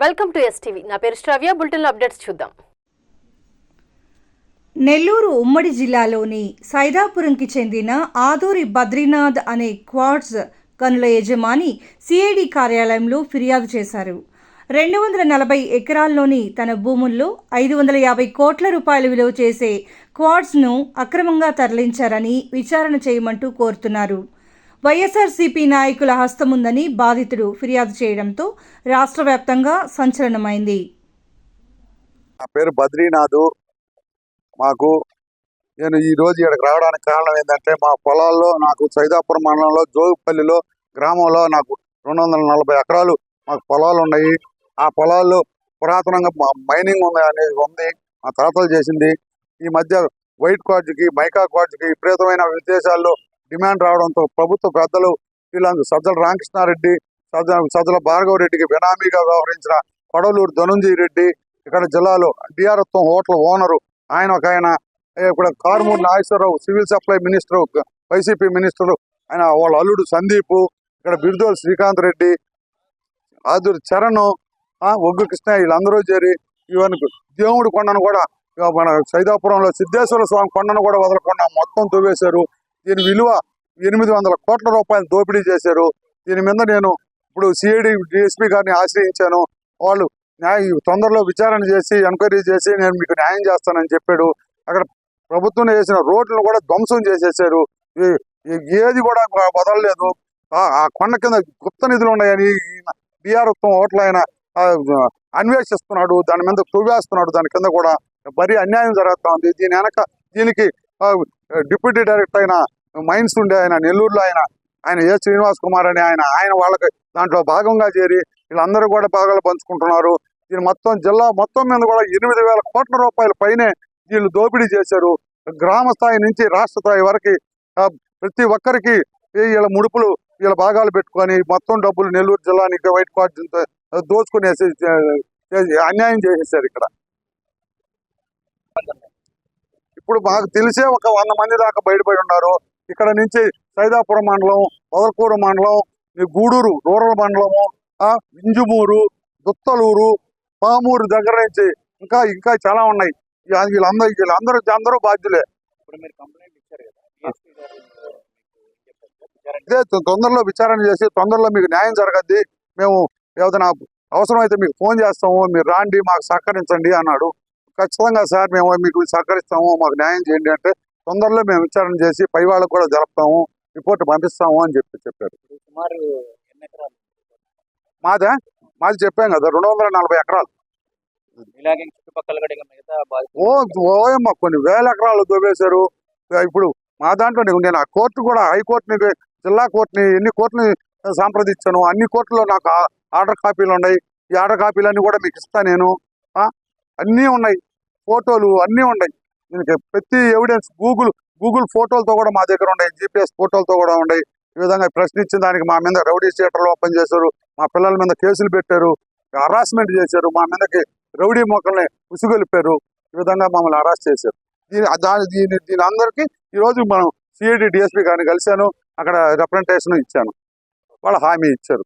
Welcome to STV. నా పేరు శ్రావ్య. బులెటిన్లో అప్డేట్స్ చూద్దాం. నెల్లూరు ఉమ్మడి జిల్లాలోని సైదాపురంకి చెందిన ఆదూరి బద్రీనాథ్ అనే క్వార్ట్జ్ గనుల యజమాని సిఐడి కార్యాలయంలో ఫిర్యాదు చేశారు. 240 ఎకరాల్లోని తన భూముల్లో 550 కోట్ల రూపాయలు విలువ చేసే క్వార్ట్జ్ను అక్రమంగా తరలించారని విచారణ చేయమంటూ కోరుతున్నారు. వైఎస్ఆర్సీపీ నాయకుల హస్తముందని బాధితుడు ఫిర్యాదు చేయడంతో రాష్ట్ర వ్యాప్తంగా సంచలనమైంది. నా పేరు బద్రీనాథ్. నేను ఈ రోజు ఇక్కడికి రావడానికి కారణం ఏంటంటే, మా పొలాల్లో నాకు సైదాపురం మండలంలో జోగుపల్లిలో గ్రామంలో నాకు 240 ఎకరాలు మాకు పొలాలు ఉన్నాయి. ఆ పొలాల్లో పురాతనంగా మైనింగ్ అనేది ఉంది. మా తాతలు చేసింది. ఈ మధ్య వైట్ క్వార్ట్జ్కి, మైకా క్వార్ట్జ్కి విపరీతమైన విదేశాల్లో డిమాండ్ రావడంతో ప్రభుత్వ పెద్దలు వీళ్ళందరూ సజ్జల రామకృష్ణారెడ్డి, సజ్జల భార్గవ రెడ్డికి బినామీగా వ్యవహరించిన కొడలూరు ధనుంజయ రెడ్డి, ఇక్కడ జిల్లాలో డిఆర్ఎఫ్ హోటల్ ఓనరు ఆయన ఇక్కడ Karumuri Nageswararao civil supply minister, YCP minister, ఆయన వాళ్ళ అల్లుడు సందీప్, ఇక్కడ బిరుదోలు శ్రీకాంత్ రెడ్డి, ఆదూరి చరణ్, ఒగ్గు కృష్ణ, వీళ్ళందరూ చేరి ఇవన్నీ దేవుడి కొండను కూడా మన సైదాపురంలో సిద్ధేశ్వర స్వామి కొండను కూడా వదలకుండా మొత్తం తవ్వేశారు. దీని విలువ 800 కోట్ల రూపాయలు దోపిడీ చేశారు. దీని మీద నేను ఇప్పుడు సిఐడి డిఎస్పీ గారిని ఆశ్రయించాను. వాళ్ళు తొందరలో విచారణ చేసి ఎంక్వైరీ చేసి నేను మీకు న్యాయం చేస్తానని చెప్పాడు. అక్కడ ప్రభుత్వం చేసిన రోడ్లను కూడా ధ్వంసం చేసేసారు. ఏది కూడా వదలలేదు. ఆ కొండ కింద గుప్త నిధులు ఉన్నాయని బీఆర్ఎఫ్ ఓట్ల ఆయన అన్వేషిస్తున్నాడు. దాని మీద తవ్వేస్తున్నాడు. దాని కింద కూడా మరీ అన్యాయం జరుగుతూ ఉంది. దీనికి డిప్యూటీ డైరెక్టర్ అయిన మైన్స్ ఉండే ఆయన నెల్లూరులో ఆయన ఏ శ్రీనివాస్ కుమార్ అని ఆయన వాళ్ళకి దాంట్లో భాగంగా చేరి వీళ్ళందరూ కూడా భాగాలు పంచుకుంటున్నారు. దీని మొత్తం జిల్లా మొత్తం మీద కూడా 8,000 కోట్ల రూపాయల పైనే వీళ్ళు దోపిడీ చేశారు. గ్రామ స్థాయి నుంచి రాష్ట్ర స్థాయి వరకు ప్రతి ఒక్కరికి వీళ్ళ ముడుపులు వీళ్ళ భాగాలు పెట్టుకొని మొత్తం డబ్బులు నెల్లూరు జిల్లానికి వైట్ క్వార్ట్జ్ దోచుకునేసి అన్యాయం చేసేసారు. ఇప్పుడు మాకు తెలిసే ఒక 100 మంది దాకా బయటపడి ఉన్నారు. ఇక్కడ నుంచి సైదాపురం మండలం, పొదలకూరు మండలం, గూడూరు రూరల్ మండలము, ఇంజుమూరు, దుత్తలూరు, పామూరు దగ్గర నుంచి ఇంకా చాలా ఉన్నాయి. వీళ్ళందరూ బాధ్యులే. ఇదే తొందరలో విచారణ చేసి తొందరలో మీకు న్యాయం జరగద్ది. మేము ఏదైనా అవసరమైతే మీకు ఫోన్ చేస్తాము, మీరు రాండి, మాకు సహకరించండి అన్నాడు. ఖచ్చితంగా సార్, మేము మీకు సహకరిస్తాము, మాకు న్యాయం చేయండి అంటే తొందరలో మేము విచారణ చేసి పై వాళ్ళకు కూడా జరుపుతాము, రిపోర్ట్ పంపిస్తాము అని చెప్పారు. మాది చెప్పాం కదా, 240 ఎకరాలు. ఓయమ్మ కొన్ని వేల ఎకరాలు దోవేశారు. ఇప్పుడు మా దాంట్లో నేను ఆ కోర్టు కూడా, హైకోర్టుని, జిల్లా కోర్టుని, ఎన్ని కోర్టుని సంప్రదించాను. అన్ని కోర్టులో నాకు ఆర్డర్ కాపీలు ఉన్నాయి. ఈ ఆర్డర్ కాపీలన్నీ కూడా మీకు ఇస్తాను నేను. అన్నీ ఉన్నాయి, ఫోటోలు అన్నీ ఉన్నాయి. దీనికి ప్రతి ఎవిడెన్స్ గూగుల్ ఫోటోలతో కూడా మా దగ్గర ఉన్నాయి, GPS ఫోటోలతో కూడా ఉన్నాయి. ఈ విధంగా ప్రశ్నించిన దానికి మా మీద రౌడీ షీటర్లు ఓపెన్ చేశారు, మా పిల్లల మీద కేసులు పెట్టారు, హరాస్మెంట్ చేశారు, మా మీదకి రౌడీ మొక్కల్ని ఉసుగొలిపారు. ఈ విధంగా మమ్మల్ని అరెస్ట్ చేశారు. దీని అందరికీ ఈరోజు మనం సిఐడి డిఎస్పీ గారిని కలిశాను. అక్కడ రిప్రజెంటేషన్ ఇచ్చాను. వాళ్ళు హామీ ఇచ్చారు.